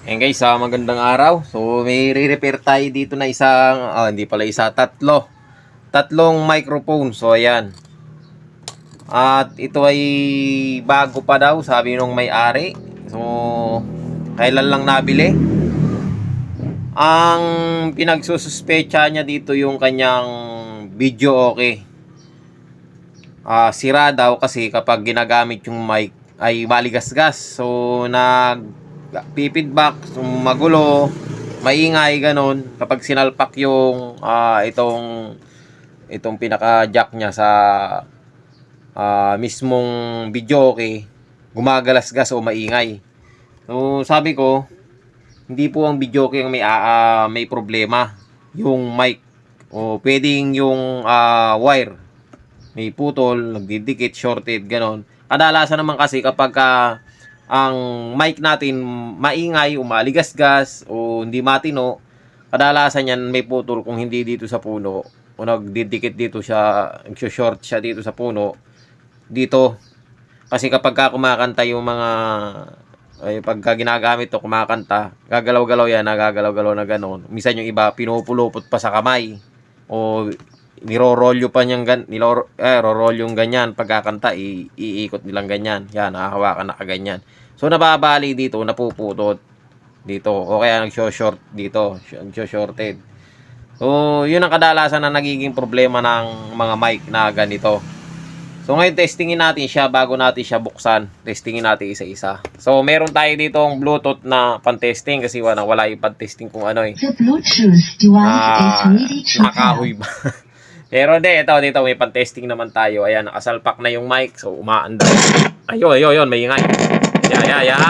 Ayan guys, magandang araw. So may re-repair tayo dito na isang, hindi pala isa, tatlong microphone. So ayan. At ito ay bago pa daw, sabi nung may-ari. So kailan lang nabili. Ang pinagsususpecha niya dito yung kanyang video okay. Sira daw kasi kapag ginagamit yung mic ay maligasgas. So pipidback, magulo, maingay ganon kapag sinalpak yung itong pinaka jack niya sa mismong video okay, gumagalasgas o maingay. So sabi ko, hindi po ang video okay ang may problema, yung mic o pwedeng yung wire may putol, nagdidikit, shorted, ganon. Kadalasan naman kasi kapag ang mic natin maingay, umaligasgas o hindi matino, kadalasan yan may putol kung hindi dito sa puno o nagdidikit dito siya, nag-short siya dito sa puno dito. Kasi kapag kumakanta yung mga pagka ginagamit to, kumakanta, gagalaw-galaw yan, nagagalaw-galaw na gano'n. Minsan yung iba pinupulupot pa sa kamay o nirorolyo pa niyang rorolyo yung ganyan pagkakanta, iikot nilang ganyan. Yan, nakahawakan na kaganyan. So nababali dito, napuputot dito o kaya nagso-short dito, nagso-shorted. So yun ang kadalasan na nagiging problema ng mga mic na ganito. So ngayon testingin natin siya bago natin siya buksan. Testingin natin isa-isa. So meron tayo dito ang Bluetooth na pan-testing kasi wala yung pan-testing kung ano eh. The Bluetooth device is ready to Nakahoy ba? Pero dito may pan-testing naman tayo. Ayan, nakasalpak na yung mic. So umaandar. Ayun, may ingay. Yeah.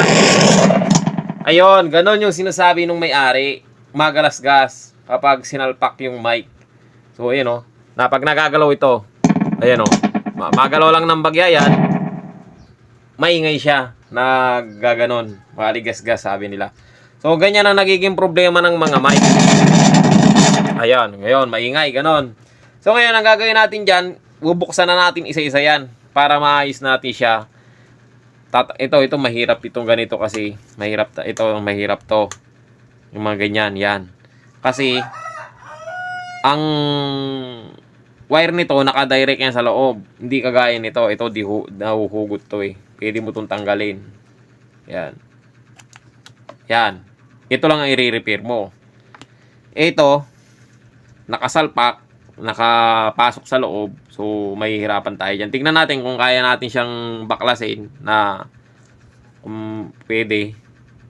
Ayun, ganon yung sinasabi nung may-ari. Magalasgas kapag sinalpak yung mic. So ayun pag nagagalaw ito. Ayan magalaw lang ng bagya yan, maingay siya, naggaganon, maligasgas sabi nila. So ganyan ang nagiging problema ng mga mic. Ayan, ngayon maingay, ganon. So ngayon ang gagawin natin dyan, bubuksan na natin isa-isa yan para maayos natin siya. Ito mahirap itong ganito kasi mahirap to. Yung mga ganyan, yan. Kasi ang wire nito naka-direct yan sa loob. Hindi kagaya nito. Ito nahuhugot to eh. Pwede mo itong tanggalin. Yan. Ito lang ang i-repair mo. Ito nakasalpak, nakapasok sa loob. So mahihirapan tayo dyan. Tingnan natin kung kaya natin siyang baklasin na pwede.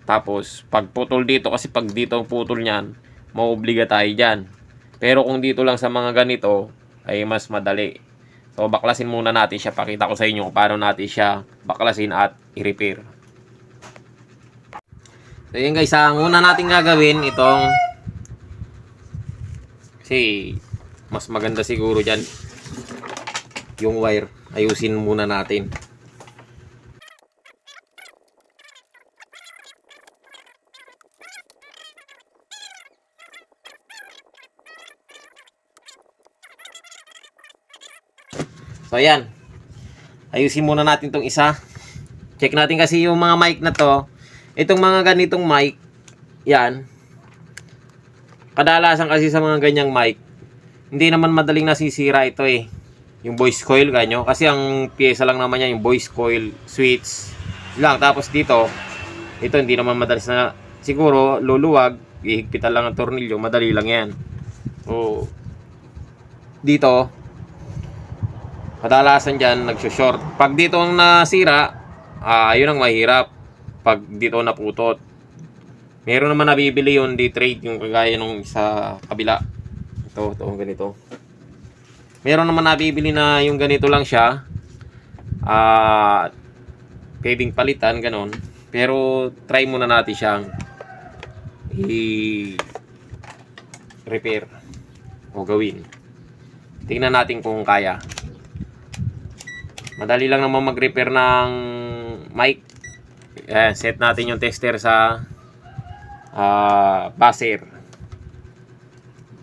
Tapos pag putol dito, kasi pag dito ang putol niyan, mauobliga tayo dyan. Pero kung dito lang sa mga ganito ay mas madali. So baklasin muna natin siya. Pakita ko sa inyo kung paano natin siya baklasin at i-repair. So yun guys, ang una natin gagawin itong, kasi mas maganda siguro dyan yung wire, ayusin muna natin. So ayan, ayusin muna natin tong isa. Check natin kasi yung mga mic na to. Itong mga ganitong mic, yan, kadalasan kasi sa mga ganyang mic, hindi naman madaling nasisira ito eh. Yung voice coil ganyo, kasi ang pyesa lang naman yan, yung voice coil, switch lang. Tapos dito, ito hindi naman madalas na, siguro luluwag, ihigpitan lang ang tornilyo, madali lang yan. So dito kadalasan dyan nagsushort. Pag dito ang nasira, yun ang mahirap. Pag dito naputot, meron naman nabibili yun, D-trade, yung kagaya nung sa kabila. Ito ganito. Meron naman nabibili na yung ganito lang siya, pwedeng palitan, ganon. Pero try muna natin siyang i-repair o gawin. Tingnan natin kung kaya. Madali lang naman mag-repair ng mic. Set natin yung tester sa buzzer.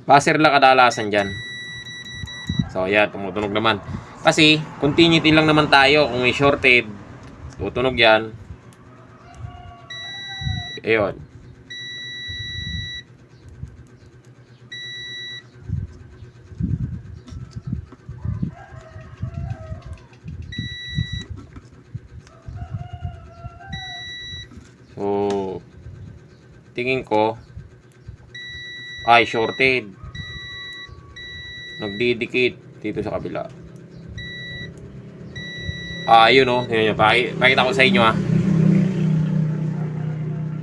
Buzzer lang kadalasan dyan. So ayan, tumutunog naman. Kasi continuity lang naman tayo. Kung may shorted, tutunog yan. Ayun. tingin ko ay shorted. Nagdidikit dito sa kabila. Yun o. Pakita ko sa inyo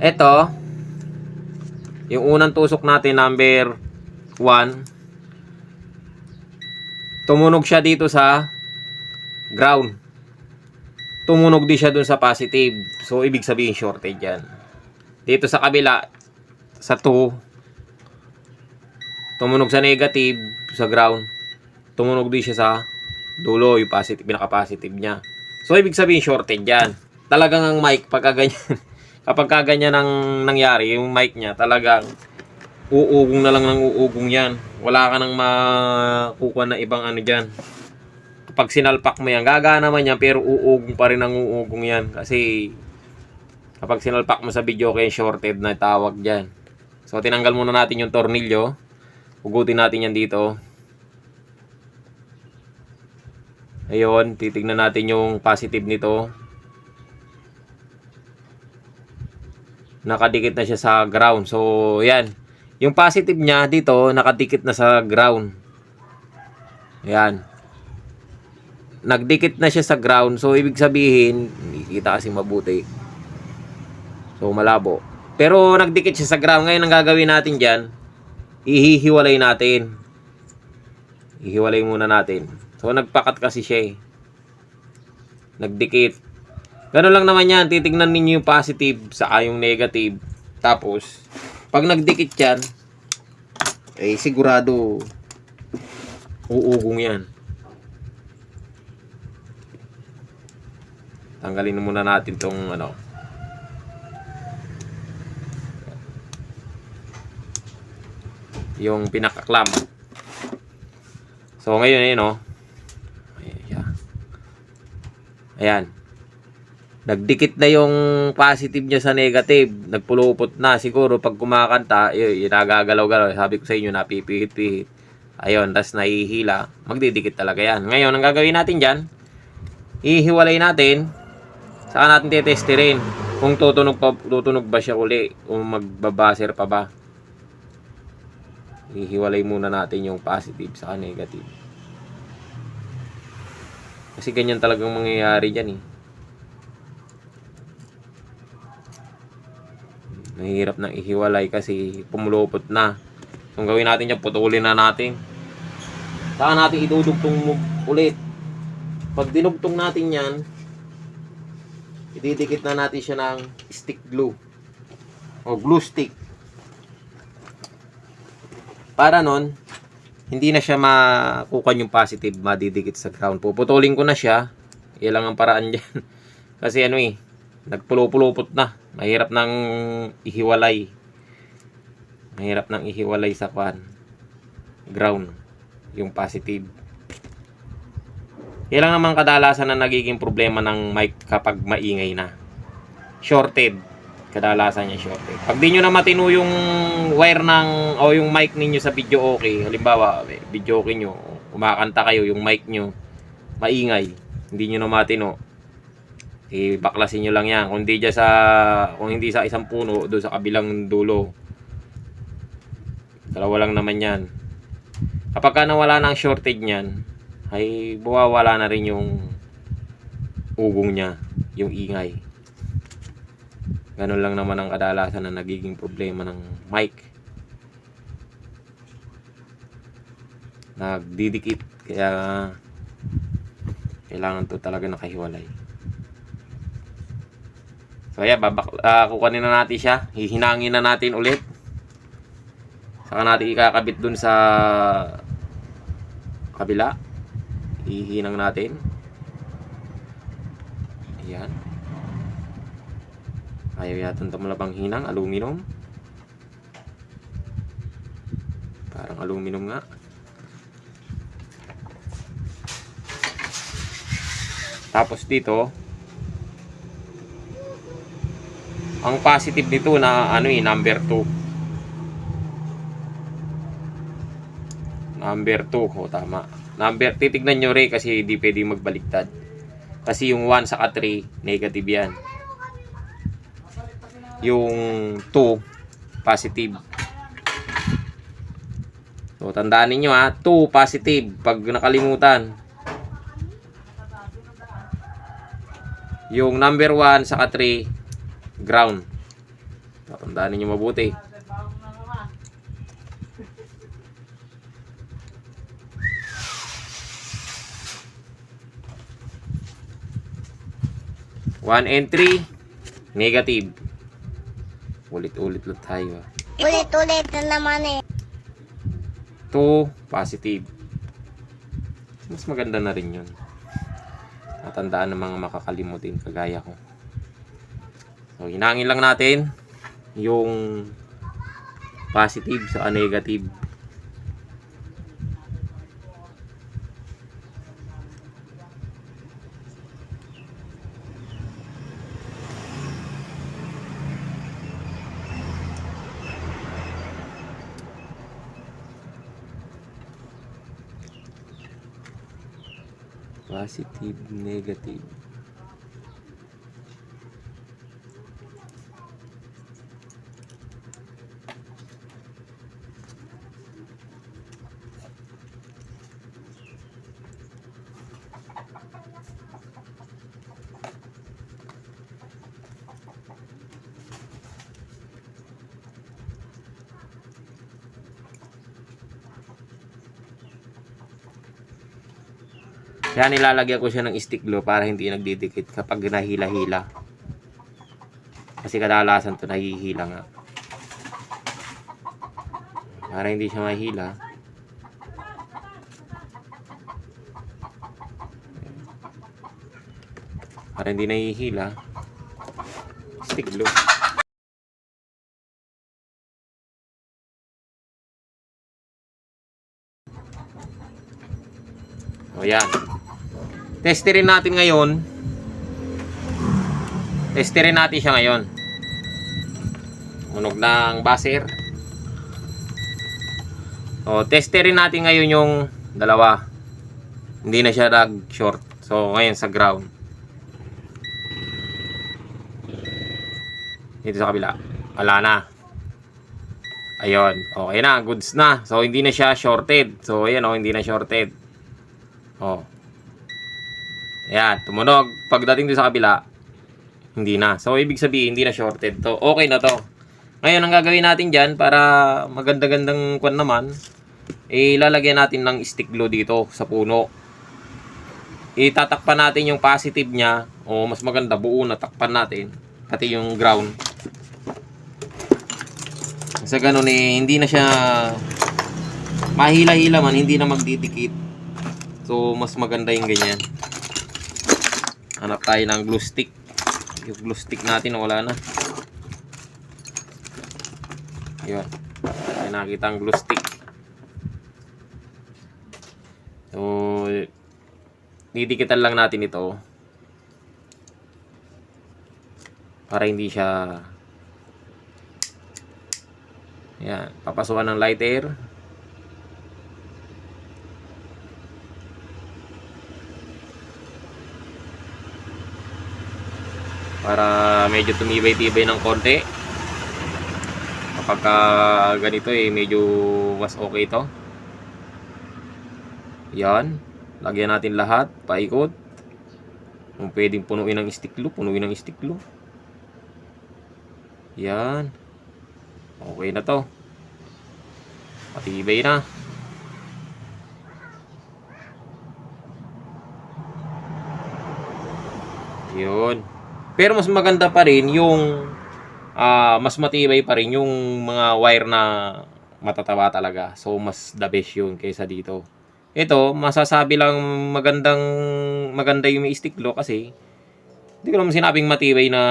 Ito, yung unang tusok natin, number 1. Tumunog siya dito sa ground. Tumunog din siya dun sa positive. So, ibig sabihin shorted yan. Dito sa kabila, sa 2, tumunog sa negative, sa ground. Tumunog din siya sa dulo, yung positive, pinaka-positive niya. So, ibig sabihin shorted yan. Talagang ang mic, pagka ganyan, kapag kaganyan ang nangyari, yung mic niya, talagang uugong na lang ng uugong yan. Wala ka nang makukuha na ibang ano dyan. Kapag sinalpak mo yan, gagana naman yan, pero uugong pa rin ang uugong yan. Kasi, kapag sinalpak mo sa video, kaya shorted na tawag dyan. So, tinanggal muna natin yung tornilyo. Hugutin natin yan dito. Ayun, titignan natin yung positive nito. Nakadikit na siya sa ground. So, yan. Yung positive niya dito, nakadikit na sa ground. Ayan. Nagdikit na siya sa ground. So, ibig sabihin, hindi kita kasi mabuti. So, malabo. Pero, nagdikit siya sa ground. Ngayon, ang gagawin natin dyan, ihihiwalay natin. Ihiwalay muna natin. So, nagpakat kasi siya Nagdikit. Ganun lang naman yan. Titignan ninyo yung positive sa yung negative. Tapos, pag nagdikit yan, sigurado uugong yan. Tanggalin muna natin tong yung pinaka-clamp. So ngayon ayan. Nagdikit na yung positive niya sa negative. Nagpulupot na siguro pag kumakanta, nagagalaw-galaw. Sabi ko sa inyo, napipihit-pihit. Ayun, tas nahihila. Magdidikit talaga yan. Ngayon, ang gagawin natin dyan, ihiwalay natin. Saka natin tetestirin kung tutunog ba siya uli, kung magbabaser pa ba. Ihiwalay muna natin yung positive sa negative. Kasi ganyan talagang mangyayari dyan Mahirap na ihiwalay kasi pumulupot na. So, ang gawin natin dyan, putulin na natin. Saka natin idudugtong ulit. Pag dinugtong natin yan, ididikit na natin siya ng stick glue o glue stick. Para nun, hindi na siya makukuha yung positive, madidikit sa ground. Puputulin ko na siya. Yan lang ang paraan dyan. Kasi nagpulupulupot na. Mahirap nang ihiwalay. Mahirap nang ihiwalay sa ground. Yung positive. Yan lang naman kadalasan na nagiging problema ng mic kapag maingay na. Shorted. Kadalasan niya shorted. Pag di nyo na matino yung wire o yung mic ninyo sa video okay, halimbawa, video okay nyo, kumakanta kayo, yung mic nyo, maingay, hindi nyo na matino, baklasin nyo lang yan. Kung hindi sa isang puno, doon sa kabilang dulo. Dalawa lang naman yan. Kapag ka nawala ng shorted nyan, ay buwawala na rin yung ugong niya, yung ingay. Ganun lang naman ang kadalasan na nagiging problema ng mic. Nagdidikit. Kaya kailangan to talaga nakahiwalay. So ayan, kukunin na natin siya. Hihinangin na natin ulit. Saka natin ikakabit dun sa kabila. Hihinang natin. Ayan. Ayaw yata malabang hinang, aluminum. Parang aluminum nga. Tapos dito, ang positive nito na number 2. Number 2, tama. Titignan nyo rin kasi hindi pwede magbaliktad. Kasi yung 1 saka 3, negative yan. Yung 2, positive. So, tandaan ninyo ha, 2 positive. Pag nakalimutan. Yung number 1 saka 3, ground. So, tandaan ninyo mabuti. One and 3, negative. Ulit-ulit lang tayo. Ulit-ulit na naman eh. 2, positive. Mas maganda na rin yun. Natandaan ng mga makakalimutin kagaya ko. So, hinangin lang natin yung positive sa negative. Positive, negative. Kaya nilalagyan ko siya ng stick glue para hindi nagdidikit kapag nahila-hila. Kasi kadalasan to nahihila nga. Para hindi siya mahila. Para hindi nahihila. Stick glue. O yan. Testerin natin ngayon. Testerin natin siya ngayon. Tunog ng buzzer. O, testerin natin ngayon yung dalawa. Hindi na siya nag-short. So, ngayon sa ground. Dito sa kabila. Wala na. Ayun. Okay na. Goods na. So, hindi na siya shorted. So, ayan o. Hindi na shorted. O. Ayan, tumunog. Pagdating doon sa kabila, hindi na. So, ibig sabihin, hindi na shorted to. Okay na to. Ngayon, ang gagawin natin dyan, para maganda-gandang kwan naman, ilalagyan natin ng stick glue dito sa puno. Itatakpan natin yung positive niya, o mas maganda, buo na takpan natin, pati yung ground. Sa ganun hindi na siya mahila-hila man, hindi na magdidikit. So, mas maganda yung ganyan. Hanap tayo ng glue stick. Yung glue stick natin wala na. Ayun. Ay nakita ang glue stick. So, didikitan lang natin ito. Para hindi siya... Ayan. Papasukan ng lighter. Para medyo tumibay-tibay ng konti. Kapag ganito medyo mas okay ito. Yan. Lagyan natin lahat. Paikot. Kung pwedeng punuin ng stick glue, punuin ng stick glue. Yan. Okay na to. Patibay na. Yun. Pero mas maganda pa rin yung mas matibay pa rin yung mga wire na matataba talaga. So mas the best yun kaysa dito. Ito, masasabi lang maganda yung may stick glue kasi hindi ko naman sinabing matibay na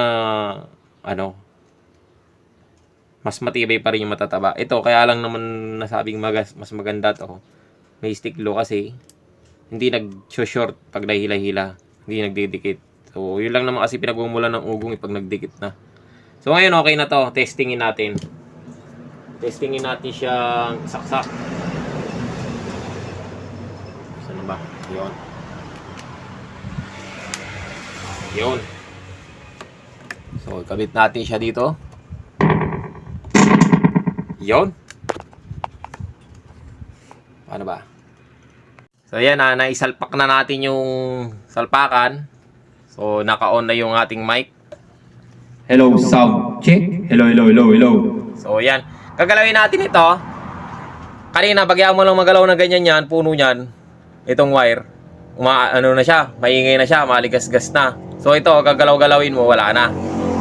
mas matibay pa rin yung matataba. Ito, kaya lang naman nasabing mas maganda to. May stick glue kasi hindi nag-short pag nahila-hila. Hindi nagdidikit. So, yun lang naman kasi pinagmumulan ng ugong pag nagdikit na. So, ngayon okay na to. Testingin natin. Testingin natin siyang saksak. Saan ba? Yun. Yun. So, kabit natin siya dito. Yun. Ano ba? So yan, naisalpak na natin yung salpakan. So naka-on na yung ating mic. Hello, sound check. Hello, hello, hello, hello. So yan, gagalawin natin ito. Kanina bagyan mo lang magalaw na ganyan yan, puno niyan. Itong wire. Ano na siya, maingay na siya, maligas-gas na. So ito, gagalaw-galawin mo, wala na.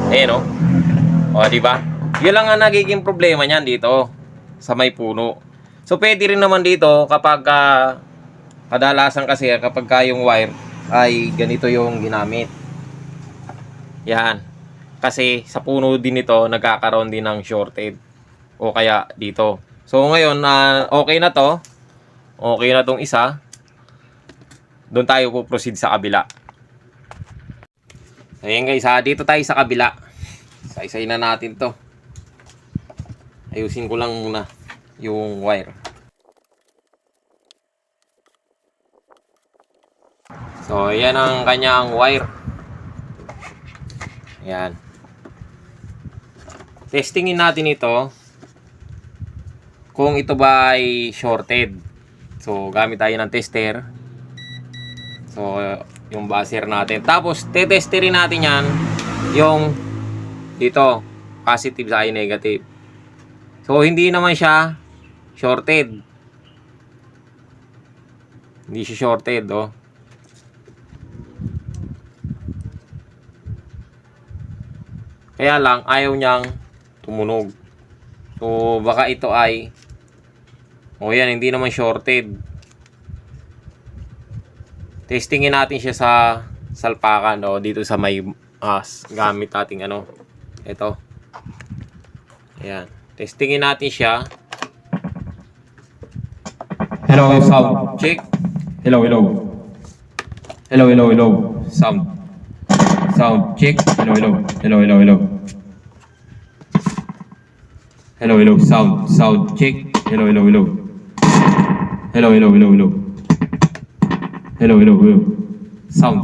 Ayan, o, di ba? Yun lang ang nagiging problema niyan dito sa may puno. So pwede rin naman dito kapag kadalasan kasi kapag yung wire ay ganito yung ginamit. Yan. Kasi sa puno din ito nagkakaroon din ng shorted. O kaya dito. So ngayon okay na to. Okay na tong isa. Doon tayo po-proceed sa kabila. Ayan guys, dito tayo sa kabila. Isa-isay na natin to. Ayusin ko lang muna yung wire. So, ayan ang kanyang wire. Ayan. Testingin natin ito kung ito ba ay shorted. So, gamit tayo ng tester. So, yung buzzer natin. Tapos, tetesterin natin yan yung dito, positive sa negative. So, hindi naman siya shorted. Hindi siya shorted, oh. Kaya lang, ayaw niyang tumunog. So, baka ito ay yan, hindi naman shorted. Testingin natin siya sa salpakan, dito sa may gamit nating ito. Ayan. Testingin natin siya. Hello, sound Check. Hello, hello. Hello, hello, hello. Sound check. Hello, hello. Hello, hello, hello. Hello, hello. Sound check. Hello, hello, hello. Hello, hello, hello, hello. Hello, hello, hello. Sound.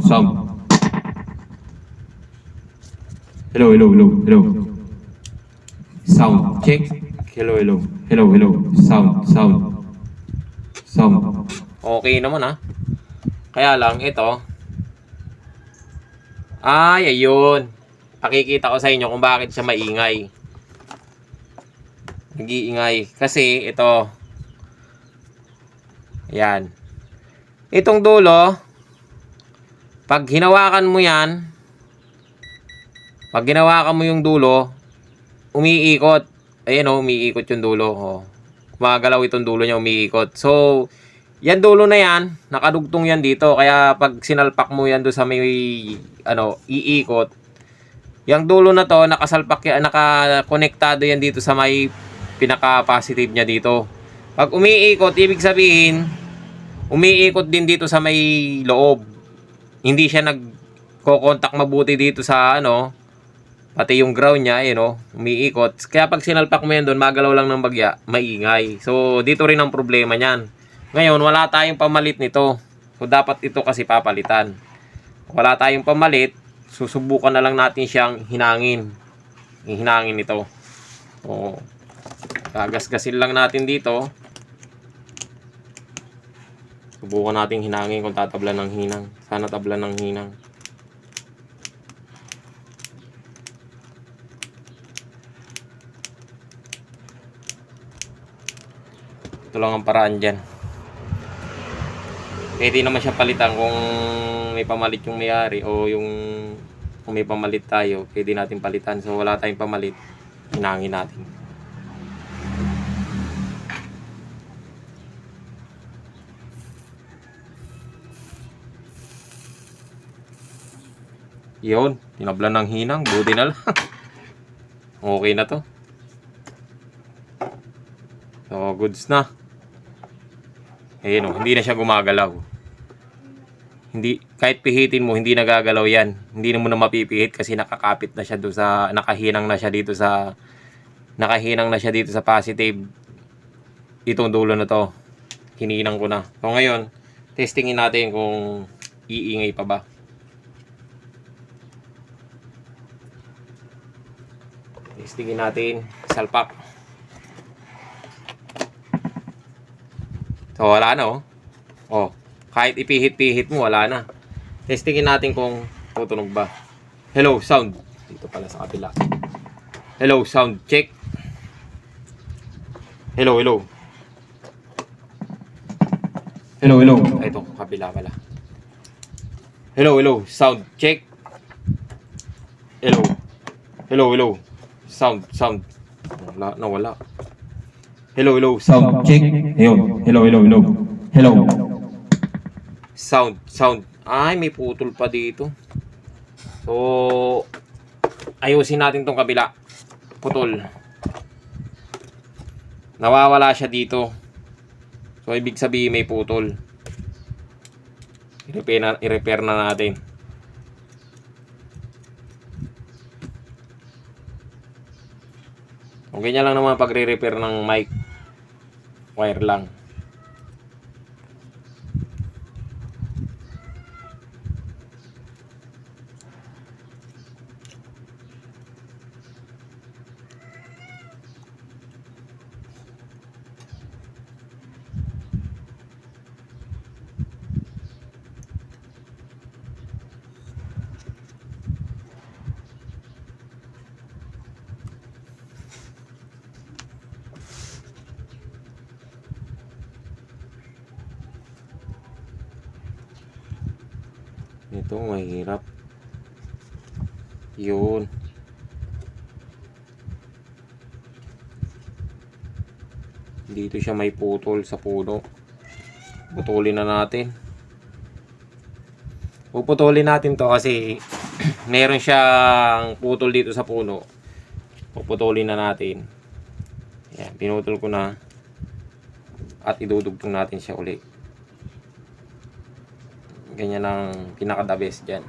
Hello, hello, hello, hello. Sound check. Hello, hello. Hello, hello. Sound. Okay naman Kaya lang ito. Ayun. Pakikita ko sa inyo kung bakit siya maingay. Nag-iingay. Kasi ito. Ayan. Itong dulo, pag hinawakan mo yan, pag hinawakan mo yung dulo, umiikot. Ayan umiikot yung dulo. Gumagalaw itong dulo niya, umiikot. So, yan dulo na yan, nakadugtong yan dito. Kaya pag sinalpak mo yan doon sa may, iikot, yung dulo na to, nakasalpak yan, nakakonektado yan dito sa may pinaka-positive niya dito. Pag umiikot, ibig sabihin, umiikot din dito sa may loob. Hindi siya nagko-contact mabuti dito sa pati yung ground niya, umiikot. Kaya pag sinalpak mo yan doon, magalaw lang ng bagya, maingay. So, dito rin ang problema niyan. Ngayon, wala tayong pamalit nito. So, dapat ito kasi papalitan. Wala tayong pamalit, susubukan na lang natin siyang hinangin. Hinangin ito. So, gagasgasin lang natin dito. Subukan natin hinangin kung tatablan ng hinang. Sana tablan ng hinang. Ito lang ang paraan dyan. Pwede naman siya palitan kung may pamalit yung may-ari o kung may pamalit tayo, pwede natin palitan. So wala tayong pamalit, hinangin natin. Yun, tinablan ng hinang, buti na lang. Okay na to. So, goods na. Ayun hindi na siya gumagalaw. Hindi, kahit pihitin mo, hindi nagagalaw yan. Hindi mo na mapipihit kasi nakakapit na siya doon sa, nakahinang na siya dito sa positive. Itong dulo na to, hininang ko na. So ngayon, testingin natin kung iingay pa ba. Testingin natin, salpak. So, wala na, oh. Oh, kahit ipihit-pihit mo, wala na. Testingin natin kung tutunog ba. Hello, sound. Dito pala sa kabila. Hello, sound. Check. Hello, hello. Hello, hello. Ay, ito, kabila pala. Hello, hello. Sound. Check. Hello. Hello, hello. Sound, sound. Wala, nawala. Hello, hello. Sound check. Ayun. Hello, hello, hello. Hello. Sound, sound. Ay, may putol pa dito. So, ayusin natin tong kabila. Putol. Nawawala siya dito. So, ibig sabihin may putol. I-repair na natin. So, ganyan lang naman pagre-repair ng mic. Wire lang. Ito, mahirap. Yun. Dito siya may putol sa puno. Putulin na natin. Puputulin natin to kasi meron siyang putol dito sa puno. Puputulin na natin. Yan, pinutol ko na. At idudugtong natin siya uli. Ganyan ang pinaka-the best dyan.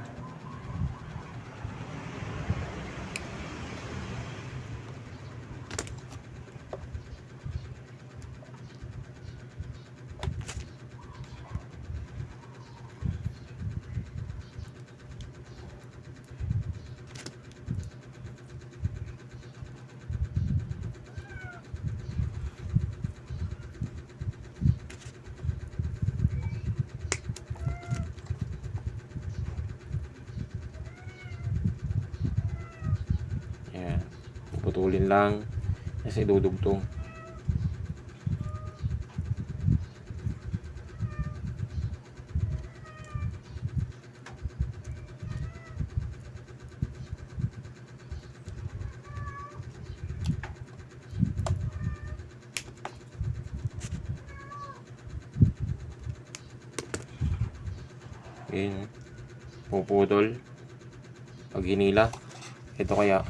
Putulin lang kasi dudugtong. Ayan. Puputol pag hinila. Ito kaya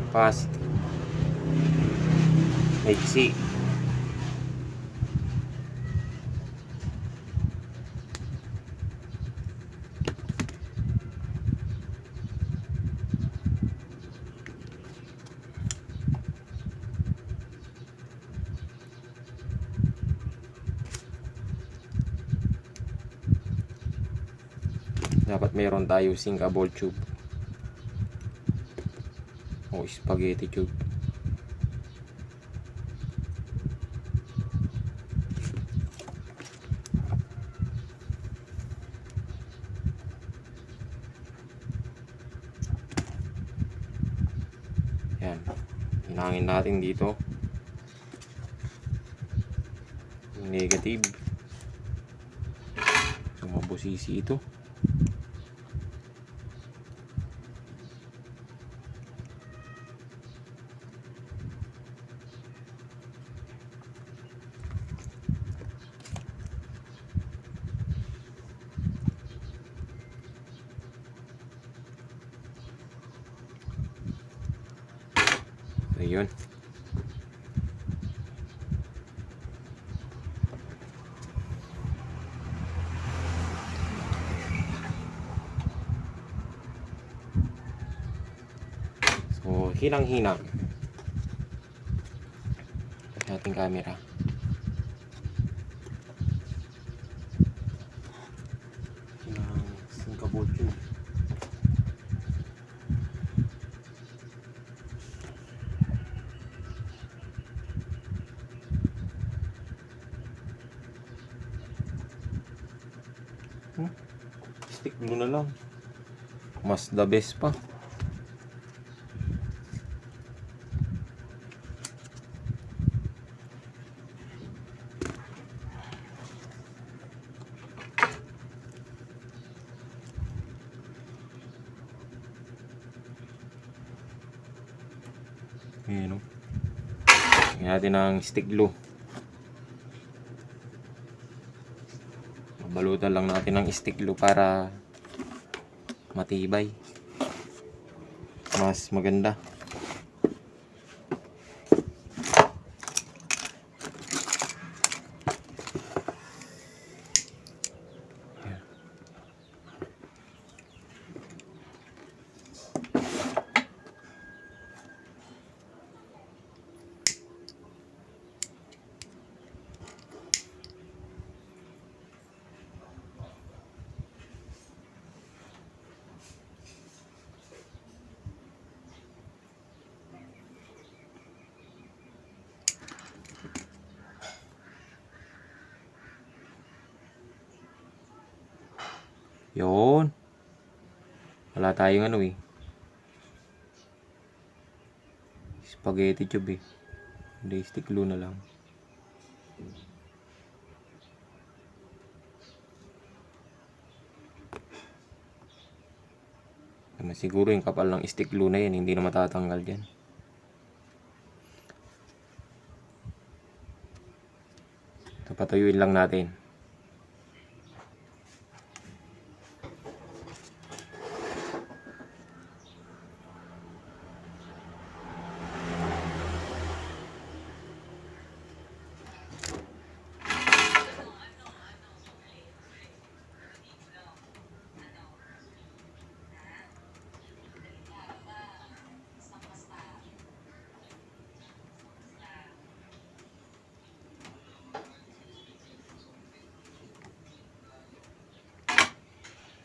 fast, maiksi. Dapat meron tayo sinkable tube o spaghetti tube. Yan, hinangin natin dito yung negative. So mabusisi ito. Ayun. So, hinang-hinang. Ating camera. Singkabot yun. Stick glue na lang. Mas the best pa. Ayan o. Lagyan natin ng stick glue. Balutan lang natin ng stick glue para matibay. Mas maganda. Yun. Wala tayong ano eh. Spaghetti tube eh. Hindi, stick glue na lang. Siguro yung kapal ng stick glue na yan, hindi na matatanggal dyan. Ito, patuyuin lang natin.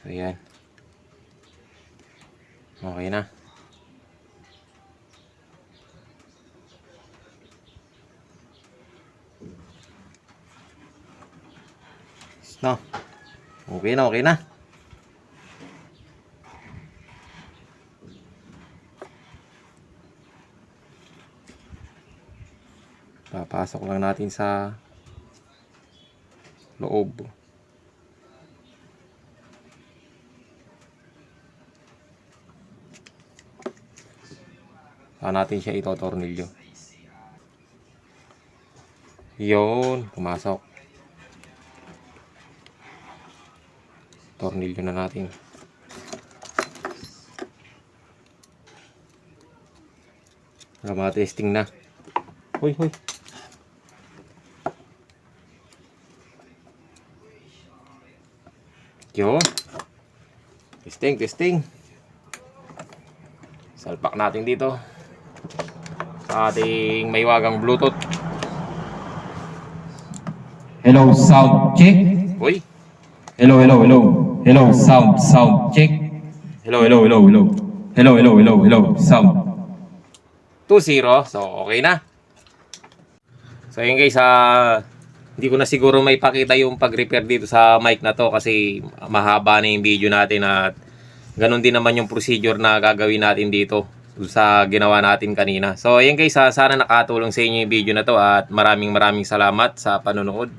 So, yan. Okay na. No. Okay na, okay na. Papasok lang natin sa loob. Saan natin siya itotornilyo. Yun, pumasok. Tornilyo na natin. Testing na. Hoy, hoy. Yun. Testing, testing. Salpak natin dito sa ating maiwagang Bluetooth. Hello, sound check. Hoy. Hello, hello, hello. Hello, sound check. Hello, hello, hello, hello. Hello, hello, hello, hello, sound. 2-0. So, okay na. So, yun guys, hindi ko na siguro may pakita yung pag-repair dito sa mic na to kasi mahaba na yung video natin at ganun din naman yung procedure na gagawin natin dito sa ginawa natin kanina. So, ayan guys, sana nakatulong sa inyo yung video na to at maraming salamat sa panonood.